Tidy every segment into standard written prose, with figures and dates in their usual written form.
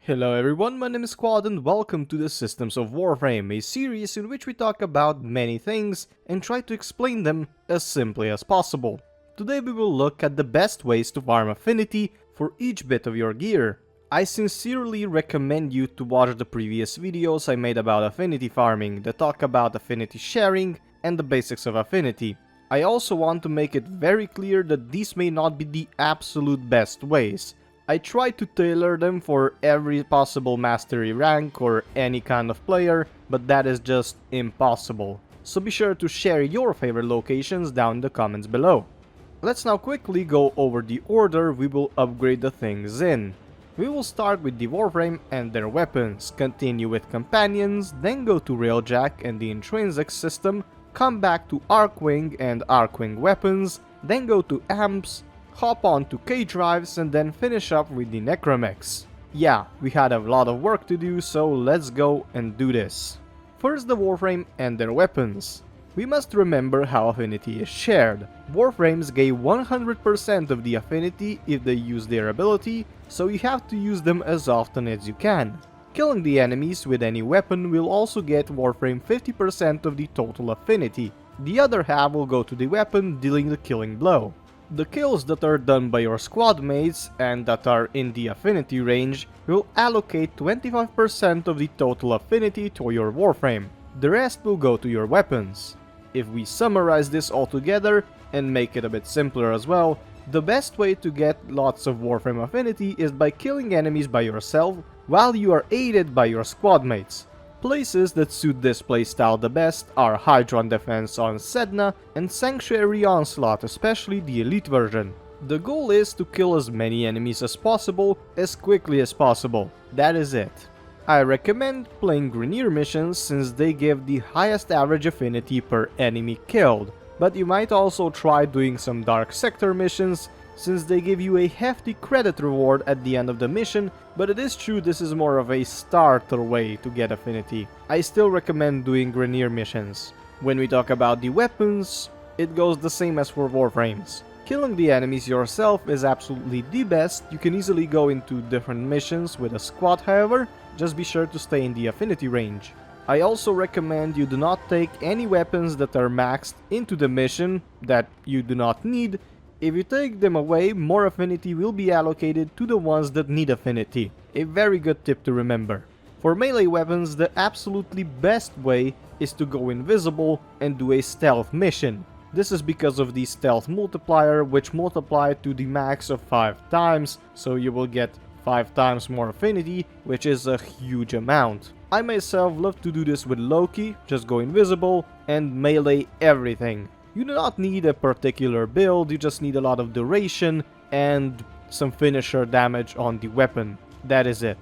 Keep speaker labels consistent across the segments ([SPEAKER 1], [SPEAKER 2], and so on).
[SPEAKER 1] Hello everyone, my name is Quad and welcome to the Systems of Warframe, a series in which we talk about many things and try to explain them as simply as possible. Today we will look at the best ways to farm affinity for each bit of your gear. I sincerely recommend you to watch the previous videos I made about affinity farming that talk about affinity sharing and the basics of affinity. I also want to make it very clear that these may not be the absolute best ways. I try to tailor them for every possible mastery rank or any kind of player, but that is just impossible. So be sure to share your favorite locations down in the comments below. Let's now quickly go over the order we will upgrade the things in. We will start with the Warframe and their weapons, continue with companions, then go to Railjack and the Intrinsics system, come back to Archwing and Archwing weapons, then go to Amps, hop on to K-Drives and then finish up with the Necramechs. Yeah, we had a lot of work to do, so let's go and do this. First, the Warframe and their weapons. We must remember how affinity is shared. Warframes gain 100% of the affinity if they use their ability, so you have to use them as often as you can. Killing the enemies with any weapon will also get Warframe 50% of the total affinity. The other half will go to the weapon dealing the killing blow. The kills that are done by your squad mates and that are in the affinity range will allocate 25% of the total affinity to your Warframe. The rest will go to your weapons. If we summarize this all together and make it a bit simpler as well, the best way to get lots of Warframe affinity is by killing enemies by yourself while you are aided by your squad mates. Places that suit this playstyle the best are Hydron Defense on Sedna and Sanctuary Onslaught, especially the Elite version. The goal is to kill as many enemies as possible, as quickly as possible. That is it. I recommend playing Grenier missions since they give the highest average affinity per enemy killed, but you might also try doing some Dark Sector missions since they give you a hefty credit reward at the end of the mission, but it is true this is more of a starter way to get affinity. I still recommend doing Grenier missions. When we talk about the weapons, it goes the same as for Warframes. Killing the enemies yourself is absolutely the best. You can easily go into different missions with a squad, however, just be sure to stay in the affinity range. I also recommend you do not take any weapons that are maxed into the mission that you do not need. If you take them away, more affinity will be allocated to the ones that need affinity. A very good tip to remember. For melee weapons, the absolutely best way is to go invisible and do a stealth mission. This is because of the stealth multiplier, which multiplied to the max of 5 times, so you will get 5 times more affinity, which is a huge amount. I myself love to do this with Loki, just go invisible and melee everything. You do not need a particular build, you just need a lot of duration and some finisher damage on the weapon. That is it.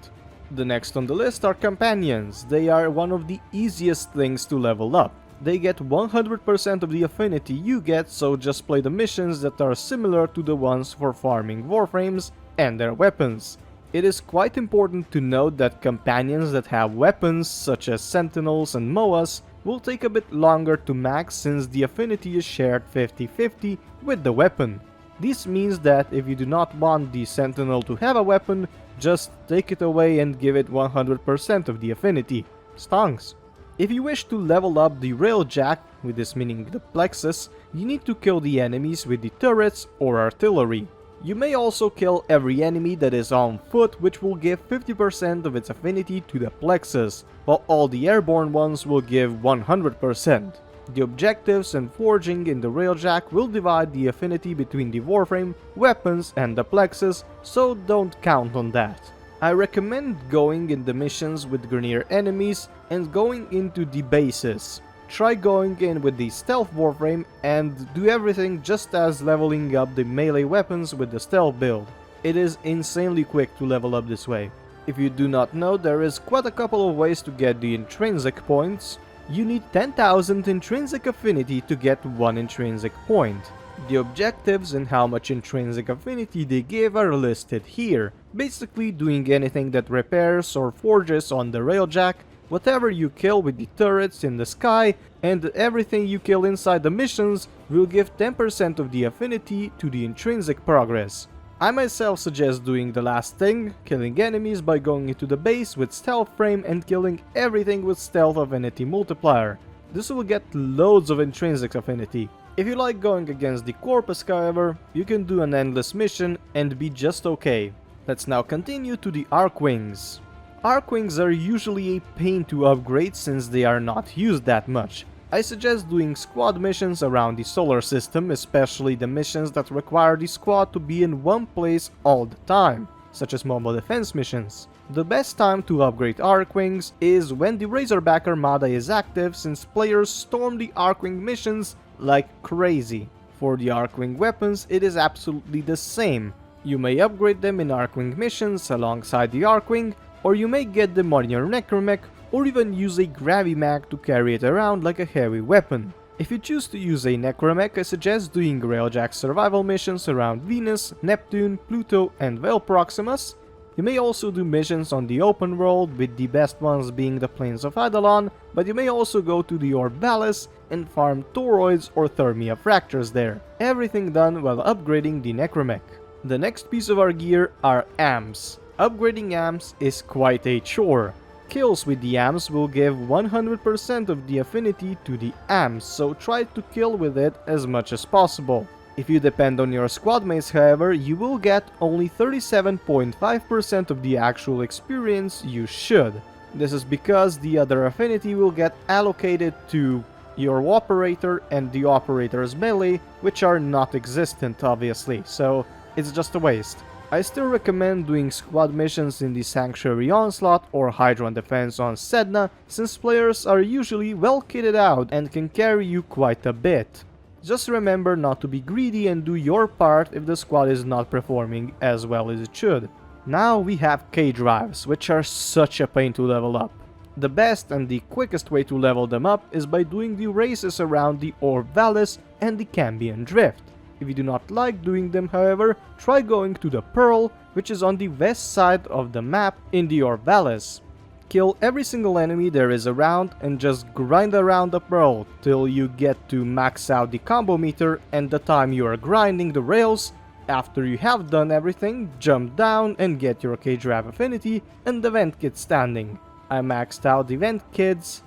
[SPEAKER 1] The next on the list are companions. They are one of the easiest things to level up. They get 100% of the affinity you get, so just play the missions that are similar to the ones for farming Warframes and their weapons. It is quite important to note that companions that have weapons such as Sentinels and Moas will take a bit longer to max since the affinity is shared 50-50 with the weapon. This means that if you do not want the Sentinel to have a weapon, just take it away and give it 100% of the affinity. Stonks. If you wish to level up the Railjack, with this meaning the Plexus, you need to kill the enemies with the turrets or artillery. You may also kill every enemy that is on foot, which will give 50% of its affinity to the Plexus, while all the airborne ones will give 100%. The objectives and forging in the Railjack will divide the affinity between the Warframe, weapons and the Plexus, so don't count on that. I recommend going in the missions with Grenier enemies and going into the bases. Try going in with the stealth Warframe and do everything just as leveling up the melee weapons with the stealth build. It is insanely quick to level up this way. If you do not know, there is quite a couple of ways to get the intrinsic points. You need 10,000 intrinsic affinity to get 1 intrinsic point. The objectives and how much intrinsic affinity they give are listed here. Basically doing anything that repairs or forges on the Railjack, whatever you kill with the turrets in the sky, and everything you kill inside the missions will give 10% of the affinity to the intrinsic progress. I myself suggest doing the last thing, killing enemies by going into the base with Stealth Frame and killing everything with Stealth Affinity Multiplier. This will get loads of Intrinsics Affinity. If you like going against the Corpus, however, you can do an endless mission and be just okay. Let's now continue to the Archwings. Archwings are usually a pain to upgrade since they are not used that much. I suggest doing squad missions around the solar system, especially the missions that require the squad to be in one place all the time, such as mobile defense missions. The best time to upgrade Archwings is when the Razorback Armada is active, since players storm the Archwing missions like crazy. For the Archwing weapons, it is absolutely the same. You may upgrade them in Archwing missions alongside the Archwing, or you may get them on your Necramech, or even use a Gravimag to carry it around like a heavy weapon. If you choose to use a Necramech, I suggest doing Railjack survival missions around Venus, Neptune, Pluto, and Veil Proximus. You may also do missions on the open world, with the best ones being the Plains of Eidolon, but you may also go to the Orbalis and farm toroids or Thermia fractures there. Everything done while upgrading the Necramech. The next piece of our gear are amps. Upgrading amps is quite a chore. Kills with the amps will give 100% of the affinity to the amps, so try to kill with it as much as possible. If you depend on your squad mates, however, you will get only 37.5% of the actual experience you should. This is because the other affinity will get allocated to your operator and the operator's melee, which are not existent obviously, so it's just a waste. I still recommend doing squad missions in the Sanctuary Onslaught or Hydron Defense on Sedna, since players are usually well kitted out and can carry you quite a bit. Just remember not to be greedy and do your part if the squad is not performing as well as it should. Now we have K-Drives, which are such a pain to level up. The best and the quickest way to level them up is by doing the races around the Orbalis and the Cambion Drift. If you do not like doing them, however, try going to the Pearl, which is on the west side of the map in the Orbalis. Kill every single enemy there is around and just grind around the Pearl till you get to max out the combo meter, and the time you are grinding the rails. After you have done everything, jump down and get your K-Drive affinity and the vent kit standing. I maxed out the vent kits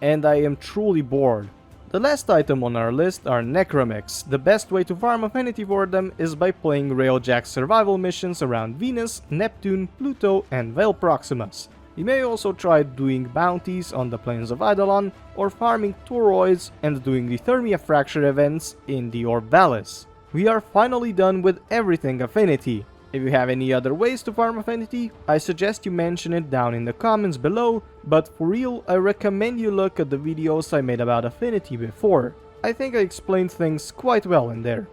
[SPEAKER 1] and I am truly bored. The last item on our list are Necramechs. The best way to farm affinity for them is by playing Railjack survival missions around Venus, Neptune, Pluto, and Veil Proximus. You may also try doing bounties on the Plains of Eidolon, or farming toroids and doing the Thermia Fracture events in the Orbalis. We are finally done with everything affinity. If you have any other ways to farm affinity, I suggest you mention it down in the comments below, but for real, I recommend you look at the videos I made about affinity before. I think I explained things quite well in there.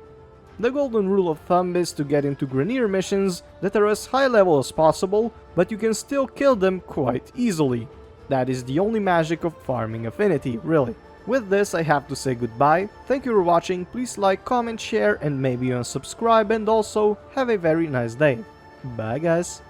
[SPEAKER 1] The golden rule of thumb is to get into Grineer missions that are as high level as possible, but you can still kill them quite easily. That is the only magic of farming affinity, really. With this, I have to say goodbye. Thank you for watching, please like, comment, share, and maybe unsubscribe, and also have a very nice day. Bye guys!